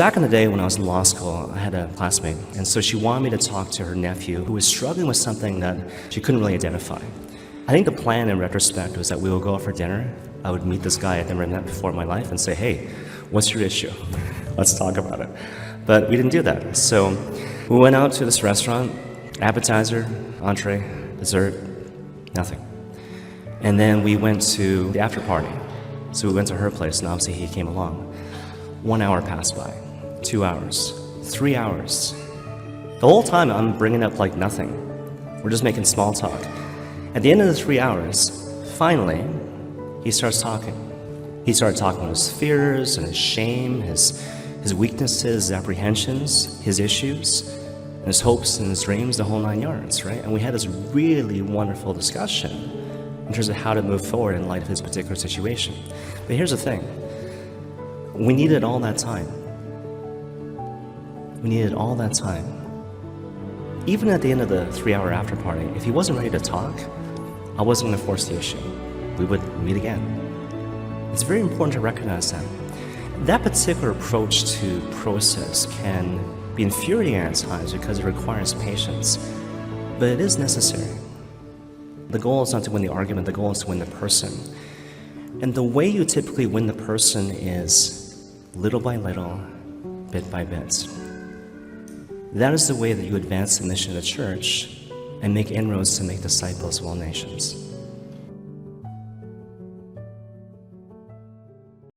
Back in the day when I was in law school, I had a classmate, and so she wanted me to talk to her nephew who was struggling with something that she couldn't really identify. I think the plan in retrospect was that we would go out for dinner. I would meet this guy I'd never met before in my life and say, hey, what's your issue? Let's talk about it. But we didn't do that. So we went out to this restaurant, appetizer, entree, dessert, nothing. And then we went to the after party. So we went to her place, and obviously he came along. 1 hour passed by, 2 hours, 3 hours. The whole time I'm bringing up like nothing. We're just making small talk. At the end of the 3 hours, finally, he starts talking. He started talking about his fears and his shame, his weaknesses, his apprehensions, his issues, and his hopes and his dreams, the whole 9 yards, right? And we had this really wonderful discussion in terms of how to move forward in light of his particular situation. But here's the thing. We needed all that time. We needed all that time. Even at the end of the 3-hour after party, if he wasn't ready to talk, I wasn't going to force the issue. We would meet again. It's very important to recognize that. That particular approach to process can be infuriating at times because it requires patience, but it is necessary. The goal is not to win the argument, the goal is to win the person. And the way you typically win the person is little by little, bit by bit. That is the way that you advance the mission of the church and make inroads to make disciples of all nations.